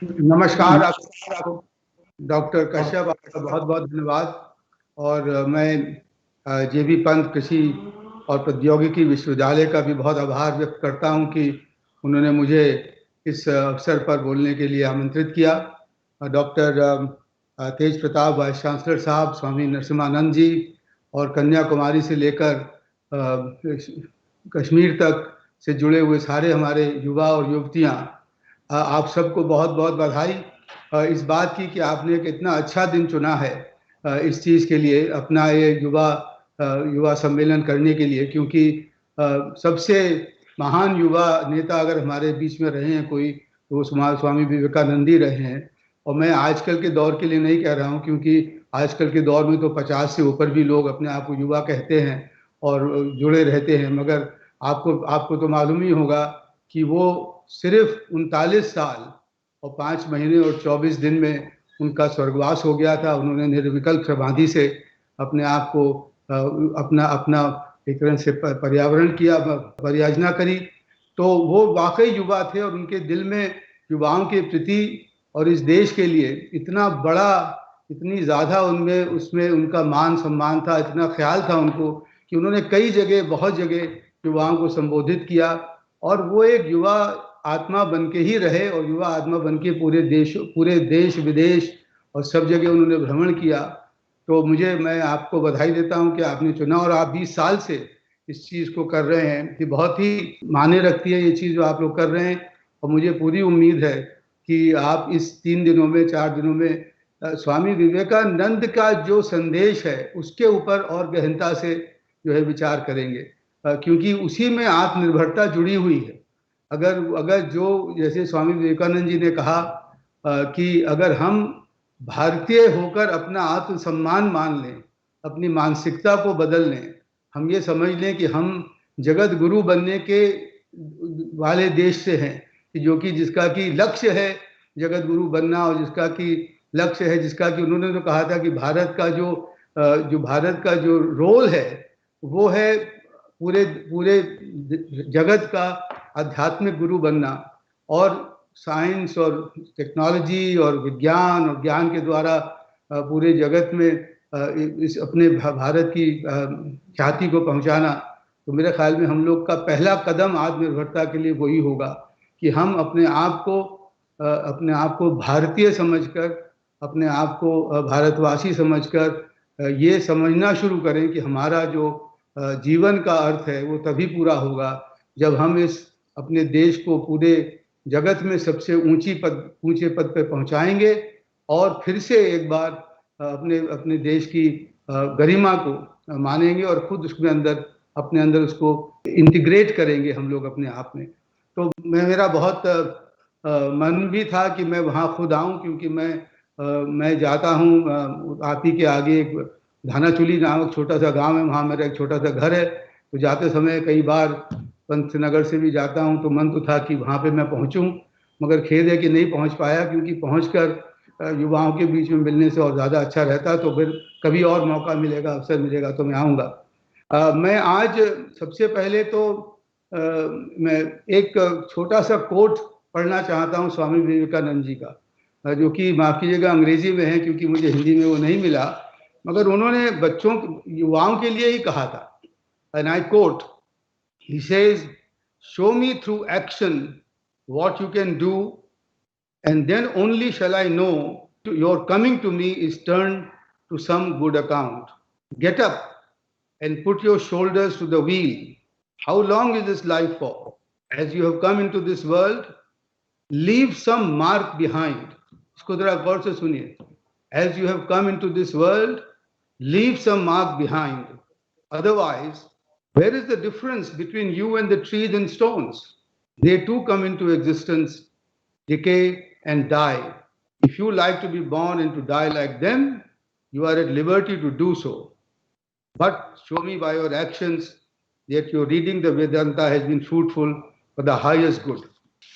नमस्कार आपको डॉक्टर कश्यप, आपका बहुत बहुत धन्यवाद। और मैं जेबी पंत कृषि और प्रौद्योगिकी विश्वविद्यालय का भी बहुत आभार व्यक्त करता हूं कि उन्होंने मुझे इस अवसर पर बोलने के लिए आमंत्रित किया। डॉक्टर तेज प्रताप वाइस चांसलर साहब, स्वामी नरसिम्हानंद जी और कन्याकुमारी से लेकर कश्मीर तक से जुड़े हुए सारे हमारे युवा और युवतियां, आप सबको बहुत बहुत बधाई इस बात की कि आपने एक इतना अच्छा दिन चुना है इस चीज़ के लिए, अपना ये युवा सम्मेलन करने के लिए। क्योंकि सबसे महान युवा नेता अगर हमारे बीच में रहे हैं कोई, तो वो स्वामी विवेकानंद ही रहे हैं। और मैं आजकल के दौर के लिए नहीं कह रहा हूँ, क्योंकि आजकल के दौर में तो 50 से ऊपर भी लोग अपने आप को युवा कहते हैं और जुड़े रहते हैं। मगर आपको तो मालूम ही होगा कि वो सिर्फ 39 साल और 5 महीने और 24 दिन में उनका स्वर्गवास हो गया था। उन्होंने निर्विकल्प समाधि से अपने आप को अपना अपना एक तरह से पर्यावरण किया, परियाजना करी। तो वो वाकई युवा थे और उनके दिल में युवाओं के प्रति और इस देश के लिए इतना बड़ा, इतनी ज़्यादा उनमें उसमें उनका मान सम्मान था, इतना ख्याल था उनको कि उन्होंने कई जगह, बहुत जगह युवाओं को संबोधित किया। और वो एक युवा आत्मा बन के ही रहे और युवा आत्मा बन के पूरे देश विदेश और सब जगह उन्होंने भ्रमण किया। तो मैं आपको बधाई देता हूं कि आपने चुना और आप 20 साल से इस चीज़ को कर रहे हैं। कि बहुत ही मायने रखती है ये चीज़ जो आप लोग कर रहे हैं। और मुझे पूरी उम्मीद है कि आप इस 3 दिनों में, 4 दिनों में स्वामी विवेकानंद का जो संदेश है उसके ऊपर और गहनता से जो है विचार करेंगे, क्योंकि उसी में आत्मनिर्भरता जुड़ी हुई है। अगर जो जैसे स्वामी विवेकानंद जी ने कहा कि अगर हम भारतीय होकर अपना आत्मसम्मान मान लें, अपनी मानसिकता को बदल लें, हम ये समझ लें कि हम जगत गुरु बनने के वाले देश से हैं, कि जो कि जिसका कि लक्ष्य है जगत गुरु बनना, और जिसका कि लक्ष्य है, जिसका कि उन्होंने तो कहा था कि भारत का जो रोल है वो है पूरे पूरे जगत का आध्यात्मिक गुरु बनना। और साइंस और टेक्नोलॉजी और विज्ञान और ज्ञान के द्वारा पूरे जगत में इस अपने भारत की ख्याति को पहुंचाना। तो मेरे ख्याल में हम लोग का पहला कदम आत्मनिर्भरता के लिए वही होगा कि हम अपने आप को भारतीय समझकर, अपने आप को भारतवासी समझकर ये समझना शुरू करें कि हमारा जो जीवन का अर्थ है वो तभी पूरा होगा जब हम इस अपने देश को पूरे जगत में सबसे ऊंचे पद पे पहुंचाएंगे और फिर से एक बार अपने देश की गरिमा को मानेंगे और खुद उसमें अपने अंदर उसको इंटीग्रेट करेंगे हम लोग अपने आप में। तो मेरा बहुत मन भी था कि मैं वहाँ खुद आऊँ, क्योंकि मैं जाता हूँ आप ही के आगे एक धानाचुली नामक छोटा सा गांव है, वहाँ मेरा एक छोटा सा घर है। तो जाते समय कई बार पंतनगर से भी जाता हूँ, तो मन तो था कि वहाँ पे मैं पहुँचूँ, मगर खेद है कि नहीं पहुँच पाया, क्योंकि पहुँचकर युवाओं के बीच में मिलने से और ज़्यादा अच्छा रहता। तो फिर कभी और मौका मिलेगा, अवसर मिलेगा तो मैं आऊँगा। मैं आज सबसे पहले तो मैं एक छोटा सा कोट पढ़ना चाहता हूँ स्वामी विवेकानंद जी का, जो कि माफ़ कीजिएगा अंग्रेजी में है, क्योंकि मुझे हिंदी में वो नहीं मिला, मगर उन्होंने युवाओं के लिए ही कहा था। And I quote, he says, "Show me through action what you can do, and then only shall I know your coming to me is turned to some good account. Get up and put your shoulders to the wheel. How long is this life for? As you have come into this world, leave some mark behind." इसको जरा गौर से सुनिए। As you have come into this world, leave some mark behind. Otherwise, where is the difference between you and the trees and stones? They too come into existence, decay, and die. If you like to be born and to die like them, you are at liberty to do so. But show me by your actions that your reading the Vedanta has been fruitful for the highest good.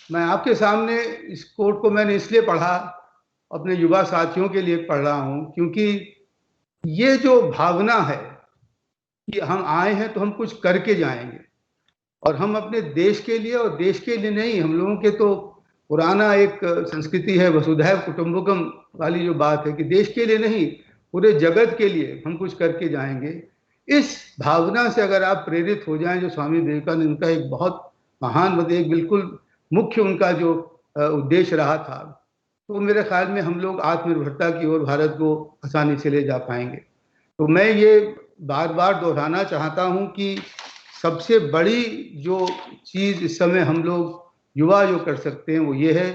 मैं आपके सामने इस coat को मैंने इसलिए पढ़ा, अपने युवा साथियों के लिए पढ़ रहा हूँ, क्योंकि ये जो भावना है कि हम आए हैं तो हम कुछ करके जाएंगे, और हम अपने देश के लिए और देश के लिए नहीं, हम लोगों के तो पुराना एक संस्कृति है, वसुधैव कुटुंबकम वाली जो बात है कि देश के लिए नहीं, पूरे जगत के लिए हम कुछ करके जाएंगे। इस भावना से अगर आप प्रेरित हो जाएं, जो स्वामी विवेकानंद का एक बहुत महान, एक बिल्कुल मुख्य उनका जो उद्देश्य रहा था, तो मेरे ख्याल में हम लोग आत्मनिर्भरता की ओर भारत को आसानी से ले जा पाएंगे। तो मैं ये बार बार दोहराना चाहता हूं कि सबसे बड़ी जो चीज़ इस समय हम लोग युवा जो कर सकते हैं वो ये है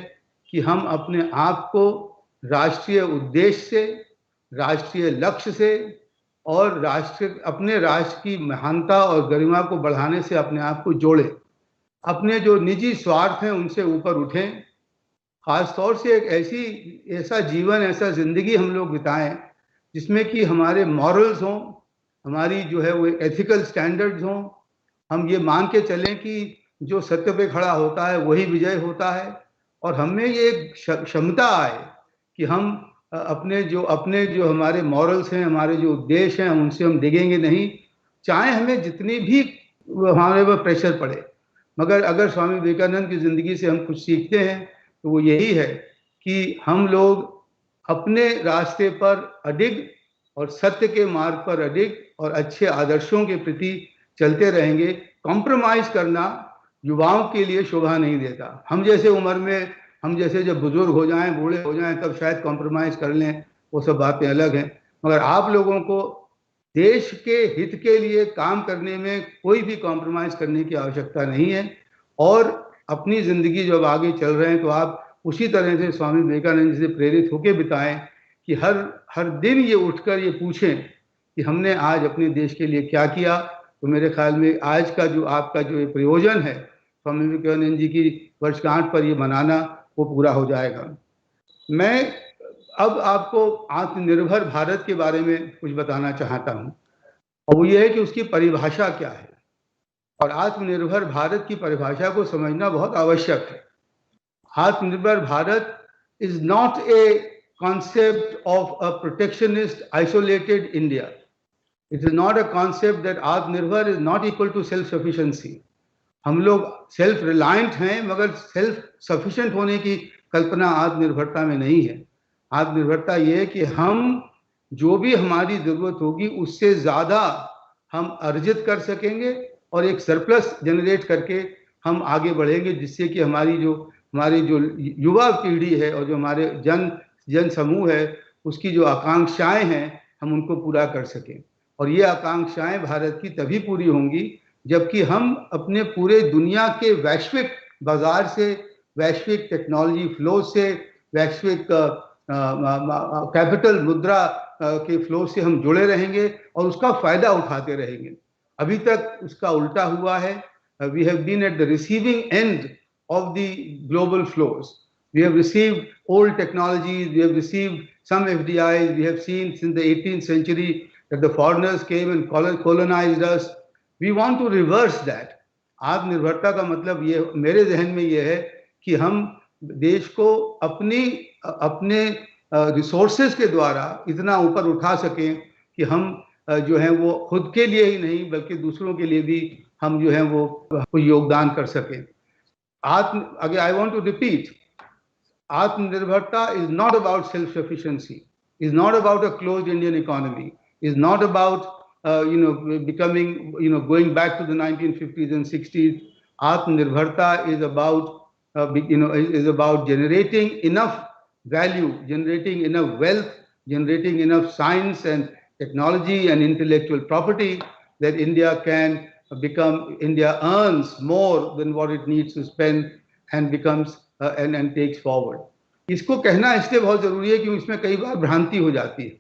कि हम अपने आप को राष्ट्रीय उद्देश्य से, राष्ट्रीय लक्ष्य से और अपने राष्ट्र की महानता और गरिमा को बढ़ाने से अपने आप को जोड़ें। अपने जो निजी स्वार्थ हैं उनसे ऊपर उठें। खास तौर से एक ऐसा जीवन, ऐसा जिंदगी हम लोग बिताएं जिसमें कि हमारे मॉरल्स हों, हमारी जो है वो एथिकल स्टैंडर्ड्स हों। हम ये मान के चलें कि जो सत्य पे खड़ा होता है वही विजय होता है, और हमें ये क्षमता आए कि हम अपने जो हमारे मॉरल्स हैं, हमारे जो उद्देश्य हैं, उनसे हम डिगेंगे नहीं, चाहे हमें जितनी भी हमारे पर प्रेशर पड़े। मगर अगर स्वामी विवेकानंद की जिंदगी से हम कुछ सीखते हैं तो वो यही है कि हम लोग अपने रास्ते पर अडिग और सत्य के मार्ग पर अडिग और अच्छे आदर्शों के प्रति चलते रहेंगे। कॉम्प्रोमाइज करना युवाओं के लिए शोभा नहीं देता। हम जैसे उम्र में, हम जैसे जब बुजुर्ग हो जाएं, बूढ़े हो जाएं, तब शायद कॉम्प्रोमाइज कर लें, वो सब बातें अलग हैं। मगर आप लोगों को देश के हित के लिए काम करने में कोई भी कॉम्प्रोमाइज करने की आवश्यकता नहीं है। और अपनी जिंदगी जब आगे चल रहे हैं तो आप उसी तरह से स्वामी विवेकानंद जी से प्रेरित होकर बिताएं कि हर दिन ये उठकर ये पूछें कि हमने आज अपने देश के लिए क्या किया। तो मेरे ख्याल में आज का जो आपका जो प्रयोजन है स्वामी विवेकानंद जी की वर्षगांठ पर ये मनाना, वो पूरा हो जाएगा। मैं अब आपको आत्मनिर्भर भारत के बारे में कुछ बताना चाहता हूं, और वो ये है कि उसकी परिभाषा क्या है। और आत्मनिर्भर भारत की परिभाषा को समझना बहुत आवश्यक है। आत्मनिर्भर Bharat is not a concept of a protectionist isolated India. It is not a concept that Atmanirbhar is not equal to self-sufficiency. हम लोग सेल्फ रिलायंट हैं, मगर सेल्फ सफिशिएंट होने की कल्पना आत्मनिर्भरता में नहीं है। आत्मनिर्भरता ये है कि हम जो भी हमारी जरूरत होगी उससे ज्यादा हम अर्जित कर सकेंगे और एक सरप्लस जनरेट करके हम आगे बढ़ेंगे, जिससे कि हमारी जो युवा पीढ़ी है और जो हमारे जन समूह है उसकी जो आकांक्षाएं हैं हम उनको पूरा कर सकें। और ये आकांक्षाएं भारत की तभी पूरी होंगी जबकि हम अपने पूरे दुनिया के वैश्विक बाजार से, वैश्विक टेक्नोलॉजी फ्लो से, वैश्विक कैपिटल मुद्रा के फ्लो से हम जुड़े रहेंगे और उसका फायदा उठाते रहेंगे। अभी तक उसका उल्टा हुआ है। We have been at the receiving end of the global flows. We have received old technologies, we have received some FDIs, we have seen since the 18th century that the foreigners came and colonized us. We want to reverse that. आत्मनिर्भरता का मतलब ये मेरे जहन में ये है कि हम देश को अपने रिसोर्सेज के द्वारा इतना ऊपर उठा सकें कि हम जो है वो खुद के लिए ही नहीं बल्कि दूसरों के लिए भी हम जो है वो योगदान कर सकें। Again, I want to repeat, Atmanirbharta is not about self-sufficiency, is not about a closed Indian economy, is not about becoming, going back to the 1950s and 60s. Atmanirbharta is about is about generating enough value, generating enough wealth, generating enough science and technology and intellectual property that India earns more than what it needs to spend and becomes and takes forward. इसको कहना इसलिए बहुत जरूरी है कि इसमें कई बार भ्रांति हो जाती है,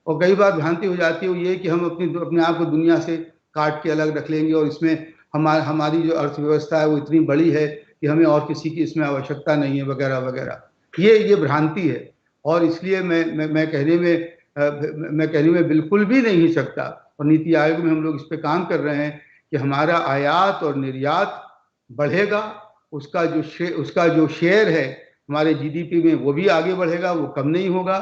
और कई बार भ्रांति हो जाती है वो ये कि हम अपने आप को दुनिया से काट के अलग रख लेंगे और इसमें हमारी जो अर्थव्यवस्था है वो इतनी बड़ी है कि हमें और किसी की इसमें आवश्यकता नहीं है वगैरह वगैरह। ये भ्रांति है, और इसलिए मैं कहने में बिल्कुल भी नहीं सकता, और नीति आयोग में हम लोग इस पे काम कर रहे हैं कि हमारा आयात और निर्यात बढ़ेगा, उसका जो शेयर है हमारे जीडीपी में वो भी आगे बढ़ेगा, वो कम नहीं होगा,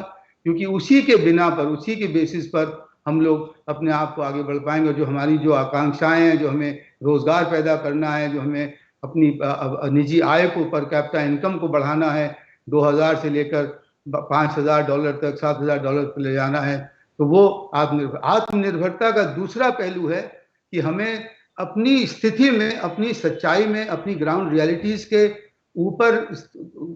क्योंकि उसी के बिना पर, उसी के बेसिस पर हम लोग अपने आप को आगे बढ़ पाएंगे। जो हमारी जो आकांक्षाएं हैं, जो हमें रोजगार पैदा करना है, जो हमें अपनी निजी आय को, पर कैपिटा इनकम को बढ़ाना है, 2000 से लेकर $5000 तक, $7000 तक ले जाना है, तो वो आत्मनिर्भरता का दूसरा पहलू है कि हमें अपनी स्थिति में, अपनी सच्चाई में, अपनी ग्राउंड रियलिटीज के ऊपर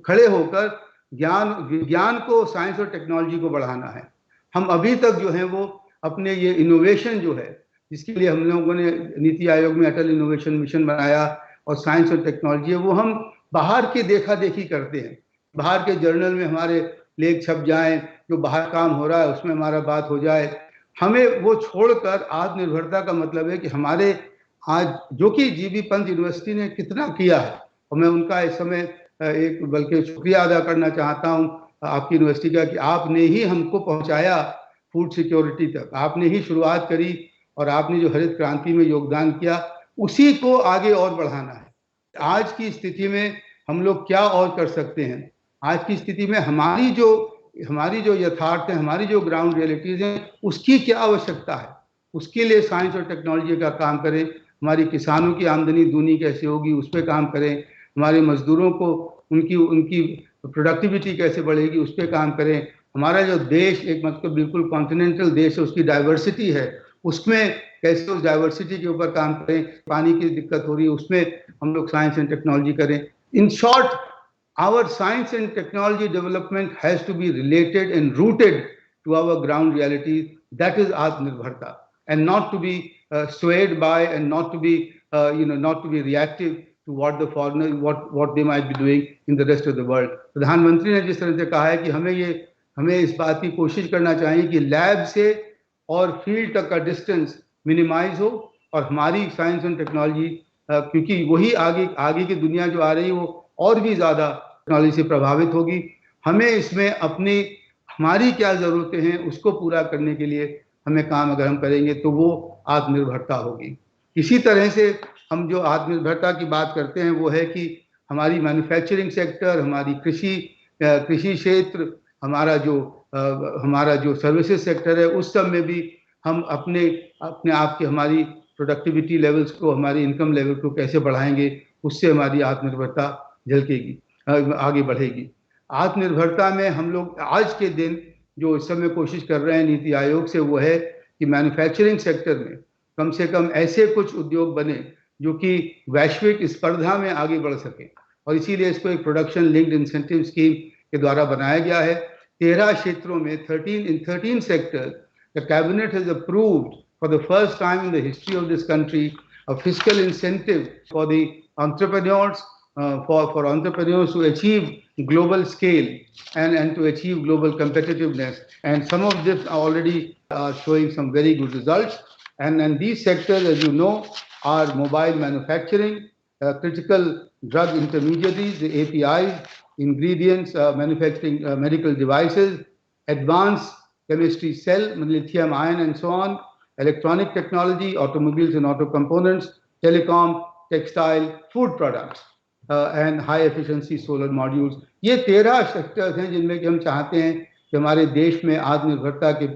खड़े होकर विज्ञान को, साइंस और टेक्नोलॉजी को बढ़ाना है। हम अभी तक जो है वो अपने ये इनोवेशन जो है, जिसके लिए हम लोगों ने नीति आयोग में अटल इनोवेशन मिशन बनाया और साइंस और टेक्नोलॉजी है, वो हम बाहर की देखा देखी करते हैं। बाहर के जर्नल में हमारे लेख छप जाएं, जो बाहर काम हो रहा है उसमें हमारा बात हो जाए। हमें वो छोड़कर आत्मनिर्भरता का मतलब है कि हमारे आज जो कि जीबी पंत यूनिवर्सिटी ने कितना किया है, और मैं उनका इस समय एक बल्कि शुक्रिया अदा करना चाहता हूं आपकी यूनिवर्सिटी का, कि आपने ही हमको पहुंचाया फूड सिक्योरिटी तक, आपने ही शुरुआत करी और आपने जो हरित क्रांति में योगदान किया उसी को आगे और बढ़ाना है। आज की स्थिति में हम लोग क्या और कर सकते हैं? आज की स्थिति में हमारी जो यथार्थ है, हमारी जो ग्राउंड रियलिटीज हैं, उसकी क्या आवश्यकता है? उसके लिए साइंस और टेक्नोलॉजी का काम करें। हमारी किसानों की आमदनी दूनी कैसे होगी, उस पर काम करें। हमारे मजदूरों को उनकी प्रोडक्टिविटी कैसे बढ़ेगी, उस पर काम करें। हमारा जो देश एक मतलब बिल्कुल कॉन्टिनेंटल देश है, उसकी डाइवर्सिटी है, उसमें कैसे उस डाइवर्सिटी के ऊपर काम करें। पानी की दिक्कत हो रही है, उसमें हम लोग साइंस एंड टेक्नोलॉजी करें। In short, our science and technology development has to be related and rooted to our ground reality. That is Atmanirbharta, and not to be swayed by, and not to be not to be reactive to what the foreigner, what they might be doing in the rest of the world. प्रधानमंत्री ने जिस तरह से कहा है कि हमें इस बात की कोशिश करना चाहिए कि लैब से और फील्ड तक का डिस्टेंस मिनिमाइज हो, और हमारी साइंस एंड टेक्नोलॉजी, क्योंकि वही आगे की दुनिया जो आ रही है वो और भी ज्यादा टेक्नोलॉजी से प्रभावित होगी। हमें इसमें हमारी क्या जरूरतें हैं उसको पूरा करने के लिए हमें काम अगर हम करेंगे तो वो आत्मनिर्भरता होगी। इसी तरह से हम जो आत्मनिर्भरता की बात करते हैं वो है कि हमारी मैन्युफैक्चरिंग सेक्टर, हमारी कृषि क्षेत्र, हमारा जो सर्विसेज सेक्टर है, उस सब में भी हम अपने आप की हमारी प्रोडक्टिविटी लेवल्स को, हमारी इनकम लेवल को कैसे बढ़ाएंगे, उससे हमारी आत्मनिर्भरता झलकेगी, आगे बढ़ेगी। आत्मनिर्भरता में हम लोग आज के दिन जो इस समय कोशिश कर रहे हैं नीति आयोग से, वो है कि मैन्युफैक्चरिंग सेक्टर में कम से कम ऐसे कुछ उद्योग बने जो कि वैश्विक स्पर्धा में आगे बढ़ सके, और इसीलिए इसको एक प्रोडक्शन लिंक्ड इंसेंटिव स्कीम के द्वारा बनाया गया है। 13 क्षेत्रों में 13 sectors the cabinet has approved for the first time in the history of this country a fiscal incentive for the entrepreneurs, for entrepreneurs to achieve global scale and to achieve global competitiveness, and some of this are already showing some very good results. And these sectors, as you know, are mobile manufacturing, critical drug intermediaries, the APIs, ingredients, manufacturing medical devices, advanced chemistry cell, lithium ion and so on, electronic technology, automobiles and auto components, telecom, textile, food products, and high efficiency solar modules. ये 13 sectors हैं जिनमें कि हम चाहते हैं कि हमारे देश में आत्मनिर्भरता के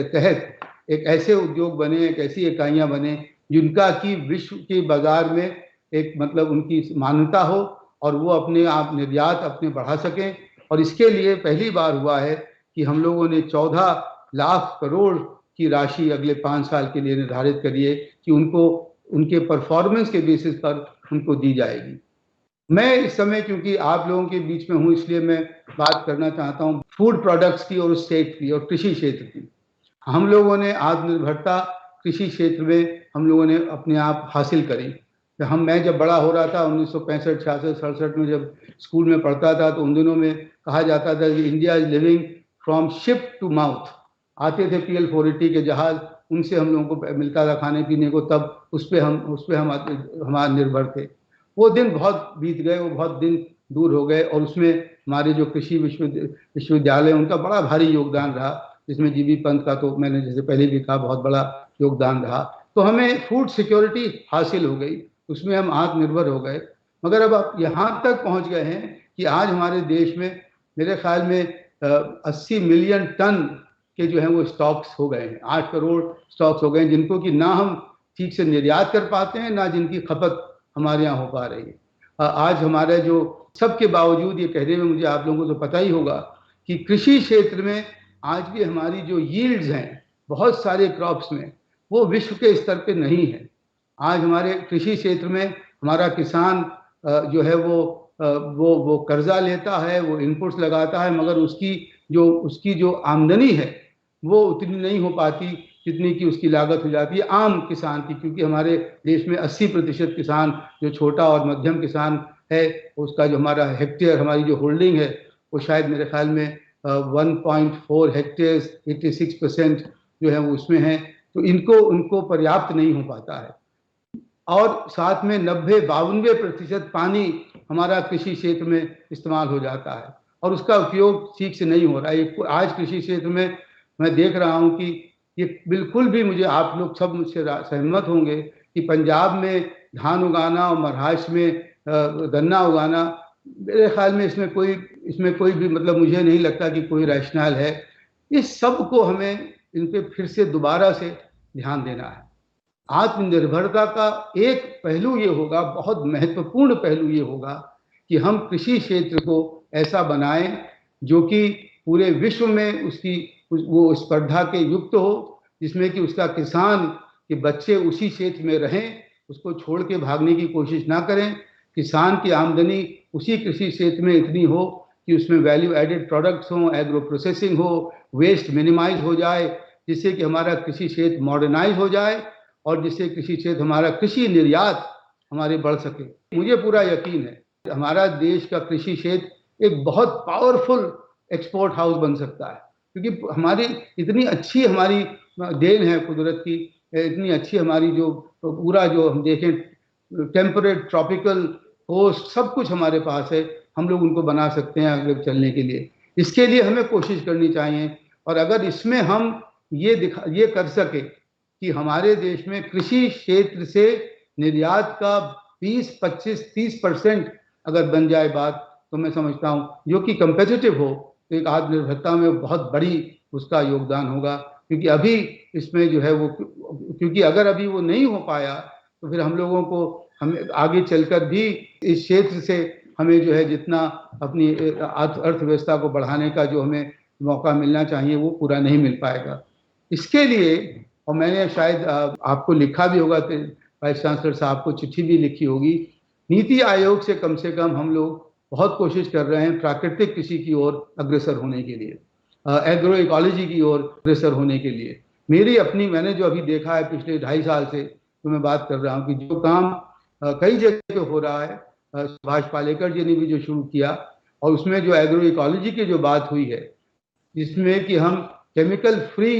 तहत एक ऐसे उद्योग बने, एक ऐसी इकाइयां बने जिनका कि विश्व के बाजार में एक मतलब उनकी मान्यता हो और वो अपने आप निर्यात अपने बढ़ा सकें। और इसके लिए पहली बार हुआ है कि हम लोगों ने 14 लाख करोड़ की राशि अगले 5 साल के लिए निर्धारित करी है कि उनको उनके परफॉर्मेंस के बेसिस पर उनको दी जाएगी। मैं इस समय क्योंकि आप लोगों के बीच में हूं, इसलिए मैं बात करना चाहता हूं फूड प्रोडक्ट्स की और स्टेट की और कृषि क्षेत्र की। हम लोगों ने आत्मनिर्भरता कृषि क्षेत्र में हम लोगों ने अपने आप हासिल करी। मैं जब बड़ा हो रहा था 1965, 66, 67 में जब स्कूल में पढ़ता था, तो उन दिनों में कहा जाता था कि India is living from ship to mouth. आते थे PL-480 के जहाज, उनसे हम लोगों को मिलता था खाने पीने को, तब उस पर हम निर्भर थे। वो दिन बहुत बीत गए, वो बहुत दिन दूर हो गए, और उसमें हमारे जो कृषि विश्वविद्यालय उनका बड़ा भारी योगदान रहा, जिसमें जीबी पंत का तो मैंने जैसे पहले भी कहा बहुत बड़ा योगदान रहा। तो हमें फूड सिक्योरिटी हासिल हो गई, उसमें हम आत्मनिर्भर हो गए। मगर अब आप यहाँ तक पहुँच गए हैं कि आज हमारे देश में मेरे ख्याल में 80 मिलियन टन के जो है वो स्टॉक्स हो गए हैं, 8 करोड़ स्टॉक्स हो गए हैं, जिनको कि ना हम ठीक से निर्यात कर पाते हैं, ना जिनकी खपत हमारे यहाँ हो पा रही है। आज हमारे जो सबके बावजूद ये कहने में मुझे आप लोगों को तो पता ही होगा कि कृषि क्षेत्र में आज भी हमारी जो यील्ड्स हैं बहुत सारे क्रॉप्स में, वो विश्व के स्तर पे नहीं है। आज हमारे कृषि क्षेत्र में हमारा किसान जो है वो कर्जा लेता है, वो इनपुट्स लगाता है, मगर उसकी जो आमदनी है वो उतनी नहीं हो पाती जितनी की उसकी लागत हो जाती है आम किसान की, क्योंकि हमारे देश में 80% किसान जो छोटा और मध्यम किसान है, उसका जो हमारा हेक्टेयर, हमारी जो होल्डिंग है वो शायद मेरे ख्याल में 1.4 हेक्टेयर, 86% जो है वो उसमें है। तो उनको पर्याप्त नहीं हो पाता है, और साथ में 92% पानी हमारा कृषि क्षेत्र में इस्तेमाल हो जाता है और उसका उपयोग ठीक से नहीं हो रहा है। आज कृषि क्षेत्र में मैं देख रहा हूं कि ये बिल्कुल भी, मुझे आप लोग सब मुझसे सहमत होंगे कि पंजाब में धान उगाना और महाराष्ट्र में गन्ना उगाना, मेरे ख्याल में इसमें कोई भी मतलब मुझे नहीं लगता कि कोई रैशनल है। इस सब को हमें इन पे फिर से दोबारा से ध्यान देना है। आत्मनिर्भरता का एक पहलू ये होगा, बहुत महत्वपूर्ण पहलू ये होगा कि हम कृषि क्षेत्र को ऐसा बनाएं जो कि पूरे विश्व में वो स्पर्धा के युक्त हो, जिसमें कि उसका किसान के बच्चे उसी क्षेत्र में रहें, उसको छोड़ के भागने की कोशिश ना करें। किसान की आमदनी उसी कृषि क्षेत्र में इतनी हो कि उसमें वैल्यू एडेड प्रोडक्ट्स हों, एग्रो प्रोसेसिंग हो, वेस्ट मिनिमाइज हो जाए, जिससे कि हमारा कृषि क्षेत्र मॉडर्नाइज हो जाए और जिससे कृषि क्षेत्र, हमारा कृषि निर्यात हमारे बढ़ सके। मुझे पूरा यकीन है हमारा देश का कृषि क्षेत्र एक बहुत पावरफुल एक्सपोर्ट हाउस बन सकता है, क्योंकि हमारी इतनी अच्छी हमारी देन है कुदरत की, इतनी अच्छी हमारी जो पूरा जो हम देखें टेम्परेट, ट्रॉपिकल, कोस्ट, सब कुछ हमारे पास है। हम लोग उनको बना सकते हैं आगे चलने के लिए। इसके लिए हमें कोशिश करनी चाहिए, और अगर इसमें हम ये कर सके कि हमारे देश में कृषि क्षेत्र से निर्यात का 20, 25, 30% अगर बन जाए बात, तो मैं समझता हूं जो कि कंपेटिटिव हो, तो एक आत्मनिर्भरता में बहुत बड़ी उसका योगदान होगा। क्योंकि अभी इसमें जो है वो, क्योंकि अगर अभी वो नहीं हो पाया तो फिर हम लोगों को हमें आगे चलकर भी इस क्षेत्र से हमें जो है जितना अपनी अर्थव्यवस्था को बढ़ाने का जो हमें मौका मिलना चाहिए वो पूरा नहीं मिल पाएगा। इसके लिए, और मैंने शायद आपको लिखा भी होगा, वाइस चांसलर साहब को चिट्ठी भी लिखी होगी, नीति आयोग से कम हम लोग बहुत कोशिश कर रहे हैं प्राकृतिक कृषि की ओर अग्रसर होने के लिए, एग्रो इकोलॉजी की ओर अग्रसर होने के लिए। मैंने जो अभी देखा है पिछले 2.5 साल से, तो मैं बात कर रहा हूँ कि जो काम कई जगह पे हो रहा है, सुभाष पालेकर जी ने भी जो शुरू किया, और उसमें जो एग्रो इकोलॉजी की जो बात हुई है, जिसमें कि हम केमिकल फ्री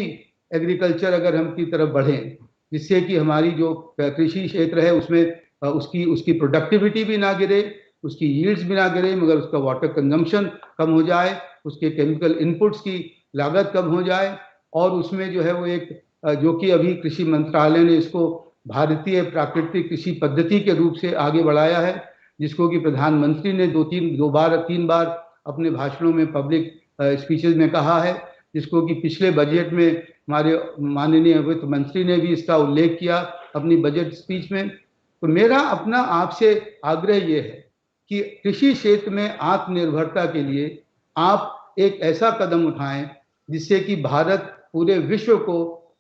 एग्रीकल्चर अगर हम की तरफ बढ़ें, जिससे कि हमारी जो कृषि क्षेत्र है उसमें उसकी प्रोडक्टिविटी भी ना गिरे, उसकी यील्ड्स भी ना गिरे, मगर उसका वाटर कंजम्पशन कम हो जाए, उसके केमिकल इनपुट्स की लागत कम हो जाए, और उसमें जो है वो एक जो कि अभी कृषि मंत्रालय ने इसको भारतीय प्राकृतिक कृषि पद्धति के रूप से आगे बढ़ाया है, जिसको कि प्रधानमंत्री ने 3 बार अपने भाषणों में, पब्लिक स्पीचेज में कहा है, जिसको कि पिछले बजट में हमारे माननीय वित्त मंत्री ने भी इसका उल्लेख किया अपनी बजट स्पीच में। तो मेरा अपना आपसे आग्रह ये है कि कृषि क्षेत्र में आत्मनिर्भरता के लिए आप एक ऐसा कदम उठाएं जिससे कि भारत पूरे विश्व को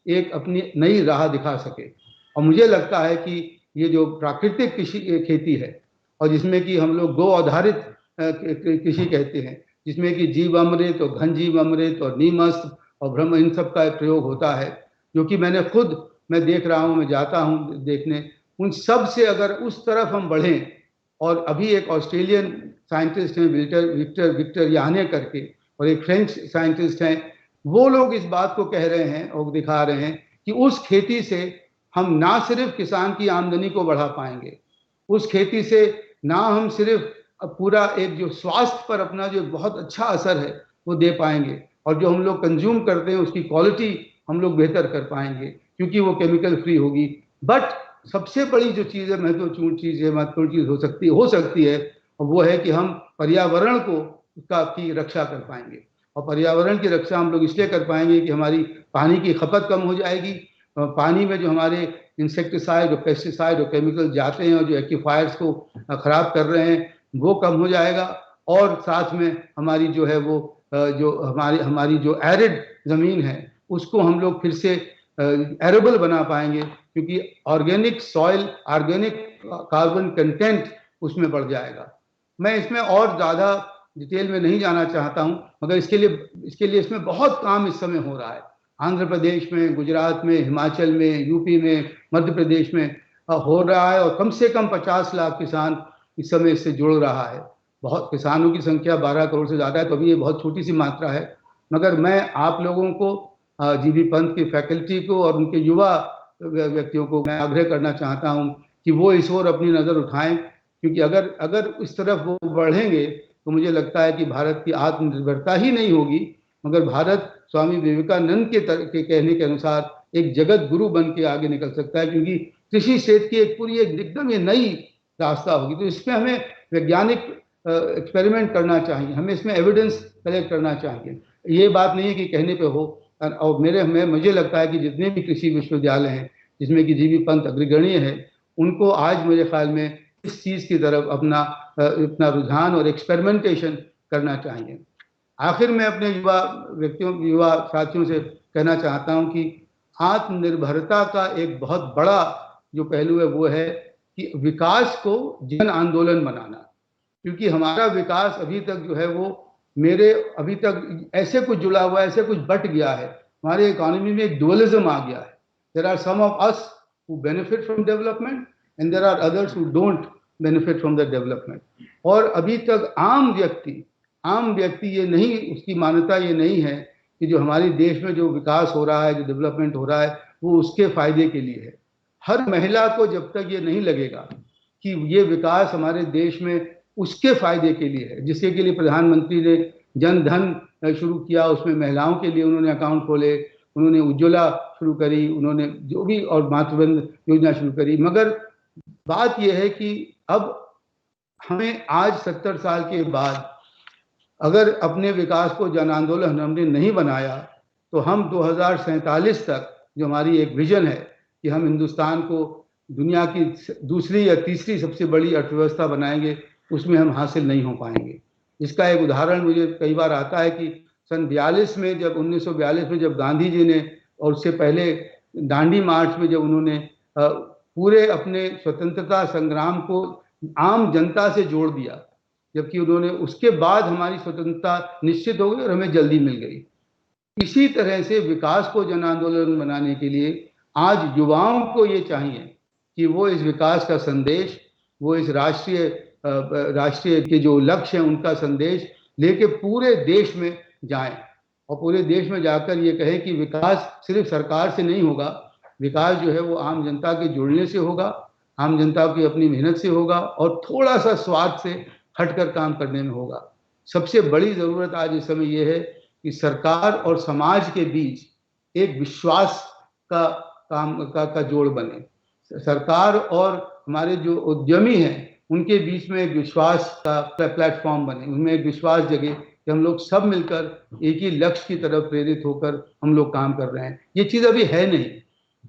एक अपनी नई राह दिखा सके। और मुझे लगता है कि ये जो प्राकृतिक कृषि खेती है, और जिसमें कि हम लोग गो आधारित कृषि कहते हैं, जिसमें कि जीवामृत और घन जीवामृत और नीमस्त्र और ब्रह्म, इन सब का प्रयोग होता है, जो कि मैं देख रहा हूँ, मैं जाता हूँ देखने, उन सब से अगर उस तरफ हम बढ़ें, और अभी एक ऑस्ट्रेलियन साइंटिस्ट हैं विक्टर याने करके, और एक फ्रेंच साइंटिस्ट हैं, वो लोग इस बात को कह रहे हैं और दिखा रहे हैं कि उस खेती से हम ना सिर्फ किसान की आमदनी को बढ़ा पाएंगे, उस खेती से ना हम सिर्फ पूरा एक जो स्वास्थ्य पर अपना जो बहुत अच्छा असर है वो दे पाएंगे, और जो हम लोग कंज्यूम करते हैं उसकी क्वालिटी हम लोग बेहतर कर पाएंगे, क्योंकि वो केमिकल फ्री होगी। बट सबसे बड़ी जो चीज़ है, महत्वपूर्ण चीज़ हो सकती है, और वो है कि हम पर्यावरण की रक्षा कर पाएंगे। और पर्यावरण की रक्षा हम लोग इसलिए कर पाएंगे कि हमारी पानी की खपत कम हो जाएगी, पानी में जो हमारे इंसेक्टिसाइड और पेस्टिसाइड और केमिकल जाते हैं और जो एक्यूफायर्स को खराब कर रहे हैं वो कम हो जाएगा। और साथ में हमारी जो है वो जो हमारी जो एरिड ज़मीन है उसको हम लोग फिर से एरेबल बना पाएंगे, क्योंकि organic soil, organic carbon content उसमें बढ़ जाएगा। मैं इसमें और ज़्यादा डिटेल में नहीं जाना चाहता हूं, मगर इसके लिए इसमें बहुत काम इस समय हो रहा है। आंध्र प्रदेश में, गुजरात में, हिमाचल में, यूपी में, मध्य प्रदेश में हो रहा है और कम से कम 50 लाख किसान इस समय इससे जुड़ रहा है। बहुत किसानों की संख्या 12 करोड़ से ज़्यादा है, तो अभी ये बहुत छोटी सी मात्रा है। मगर मैं आप लोगों को, जीबी पंत की फैकल्टी को और उनके युवा व्यक्तियों को मैं आग्रह करना चाहता हूं कि वो इस ओर अपनी नज़र उठाएं, क्योंकि अगर इस तरफ वो बढ़ेंगे तो मुझे लगता है कि भारत की आत्मनिर्भरता ही नहीं होगी, मगर भारत स्वामी विवेकानंद के कहने के अनुसार एक जगत गुरु बन के आगे निकल सकता है, क्योंकि कृषि क्षेत्र की एक पूरी एकदम ये नई रास्ता होगी। तो इसमें हमें वैज्ञानिक एक्सपेरिमेंट करना चाहिए, हमें इसमें एविडेंस कलेक्ट करना चाहिए। ये बात नहीं है कि कहने पे हो। और मुझे लगता है कि जितने भी कृषि विश्वविद्यालय हैं जिसमें कि जीबी पंत अग्रगण्य है, उनको आज मेरे ख्याल में इस चीज़ की तरफ अपना रुझान और एक्सपेरिमेंटेशन करना चाहिए। आखिर में अपने युवा साथियों से कहना चाहता हूं कि आत्मनिर्भरता का एक बहुत बड़ा जो पहलू है वो है कि विकास को जन आंदोलन बनाना, क्योंकि हमारा विकास अभी तक जो है वो अभी तक ऐसे कुछ जुड़ा हुआ है, ऐसे कुछ बट गया है, हमारे इकोनॉमी में एक डुअलिज्म आ गया है। There are some of us who benefit from development and there are others who don't benefit from the development. और अभी तक आम व्यक्ति ये नहीं, उसकी मान्यता ये नहीं है कि जो हमारे देश में जो विकास हो रहा है, जो डेवलपमेंट हो रहा है, वो उसके फायदे के लिए है। हर महिला को जब तक ये नहीं लगेगा कि ये विकास हमारे देश में उसके फायदे के लिए है, जिसके के लिए प्रधानमंत्री ने जन धन शुरू किया, उसमें महिलाओं के लिए उन्होंने अकाउंट खोले, उन्होंने उज्ज्वला शुरू करी, उन्होंने जो भी और मातृवंदन योजना शुरू करी। मगर बात यह है कि अब हमें आज 70 साल के बाद अगर अपने विकास को जन आंदोलन हमने नहीं बनाया तो हम 2047 तक जो हमारी एक विजन है कि हम हिंदुस्तान को दुनिया की दूसरी या तीसरी सबसे बड़ी अर्थव्यवस्था बनाएंगे, उसमें हम हासिल नहीं हो पाएंगे। इसका एक उदाहरण मुझे कई बार आता है कि सन 1942 में जब गांधी जी ने, और उससे पहले दांडी मार्च में जब उन्होंने पूरे अपने स्वतंत्रता संग्राम को आम जनता से जोड़ दिया, जबकि उन्होंने उसके बाद हमारी स्वतंत्रता निश्चित हो गई और हमें जल्दी मिल गई। इसी तरह से विकास को जन आंदोलन बनाने के लिए आज युवाओं को ये चाहिए कि वो इस विकास का संदेश, वो इस राष्ट्रीय के जो लक्ष्य हैं उनका संदेश लेके पूरे देश में जाएं, और पूरे देश में जाकर ये कहें कि विकास सिर्फ सरकार से नहीं होगा, विकास जो है वो आम जनता के जुड़ने से होगा, आम जनता की अपनी मेहनत से होगा और थोड़ा सा स्वार्थ से हटकर काम करने में होगा। सबसे बड़ी ज़रूरत आज इस समय ये है कि सरकार और समाज के बीच एक विश्वास का जोड़ बने। सरकार और हमारे जो उद्यमी हैं उनके बीच में एक विश्वास का प्लेटफॉर्म बने, उनमें एक विश्वास जगे कि हम लोग सब मिलकर एक ही लक्ष्य की तरफ प्रेरित होकर हम लोग काम कर रहे हैं। ये चीज़ अभी है नहीं,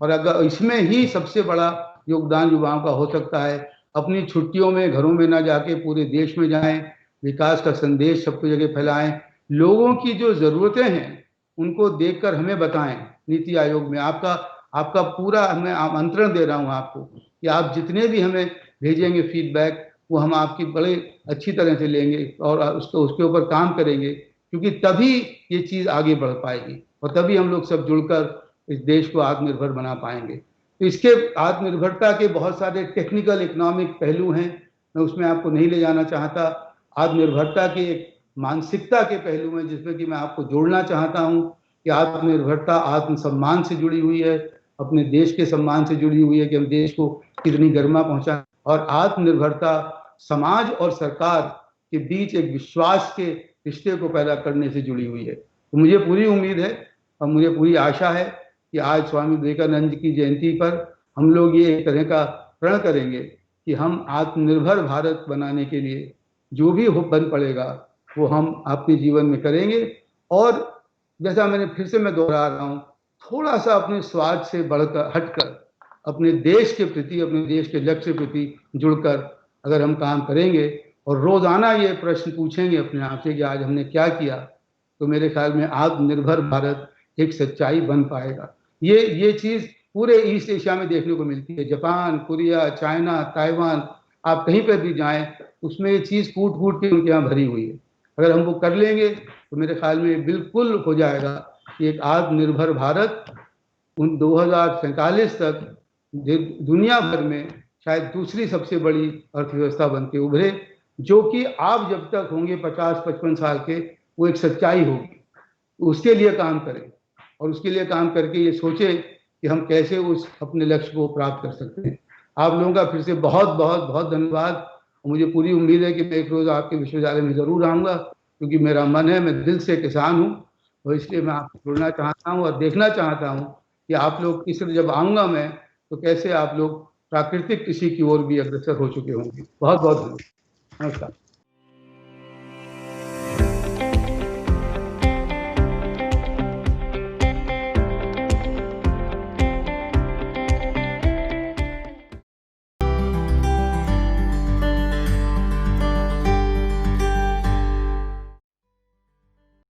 और अगर इसमें ही सबसे बड़ा योगदान युवाओं का हो सकता है। अपनी छुट्टियों में घरों में ना जाके पूरे देश में जाएं, विकास का संदेश सबको जगह फैलाएं, लोगों की जो ज़रूरतें हैं उनको देखकर हमें बताएं। नीति आयोग में आपका पूरा मैं आमंत्रण दे रहा हूं आपको कि आप जितने भी हमें भेजेंगे फीडबैक, वो हम आपकी बड़े अच्छी तरह से लेंगे और उसके ऊपर काम करेंगे, क्योंकि तभी ये चीज़ आगे बढ़ पाएगी और तभी हम लोग सब जुड़कर इस देश को आत्मनिर्भर बना पाएंगे। तो इसके आत्मनिर्भरता के बहुत सारे टेक्निकल इकोनॉमिक पहलू हैं, मैं उसमें आपको नहीं ले जाना चाहता। आत्मनिर्भरता के एक मानसिकता के पहलू में जिसमें कि मैं आपको जोड़ना चाहता हूं कि आत्मनिर्भरता आत्मसम्मान से जुड़ी हुई है, अपने देश के सम्मान से जुड़ी हुई है कि हम देश को कितनी गरिमा पहुंचाएं, और आत्मनिर्भरता समाज और सरकार के बीच एक विश्वास के रिश्ते को पैदा करने से जुड़ी हुई है। तो मुझे पूरी उम्मीद है और मुझे पूरी आशा है कि आज स्वामी विवेकानंद की जयंती पर हम लोग ये एक तरह का प्रण करेंगे कि हम आत्मनिर्भर भारत बनाने के लिए जो भी बन पड़ेगा वो हम अपने जीवन में करेंगे। और जैसा मैं दोहरा रहा हूँ, थोड़ा सा अपने स्वार्थ से बढ़कर हटकर अपने देश के प्रति, अपने देश के लक्ष्य के प्रति जुड़कर अगर हम काम करेंगे और रोजाना ये प्रश्न पूछेंगे अपने आप से कि आज हमने क्या किया, तो मेरे ख्याल में आत्मनिर्भर भारत एक सच्चाई बन पाएगा। ये चीज पूरे ईस्ट एशिया में देखने को मिलती है। जापान, कोरिया, चाइना, ताइवान, आप कहीं पर भी जाएं, उसमें ये चीज फूट फूट के उनके यहाँ भरी हुई है। अगर हम वो कर लेंगे तो मेरे ख्याल में बिल्कुल हो जाएगा कि एक आत्मनिर्भर भारत उन 2047 तक दुनिया भर में शायद दूसरी सबसे बड़ी अर्थव्यवस्था बन के उभरे, जो कि आप जब तक होंगे 50-55 साल के, वो एक सच्चाई होगी। उसके लिए काम करें और उसके लिए काम करके ये सोचे कि हम कैसे उस अपने लक्ष्य को प्राप्त कर सकते हैं। आप लोगों का फिर से बहुत बहुत बहुत धन्यवाद। मुझे पूरी उम्मीद है कि मैं एक रोज आपके विश्वविद्यालय में जरूर आऊँगा, क्योंकि मेरा मन है, मैं दिल से किसान हूँ और इसलिए मैं आपसे जुड़ना चाहता हूँ और देखना चाहता हूँ कि आप लोग इस जब आऊँगा मैं तो कैसे आप लोग प्राकृतिक कृषि की ओर भी अग्रसर हो चुके होंगे। बहुत बहुत धन्यवाद। नमस्कार।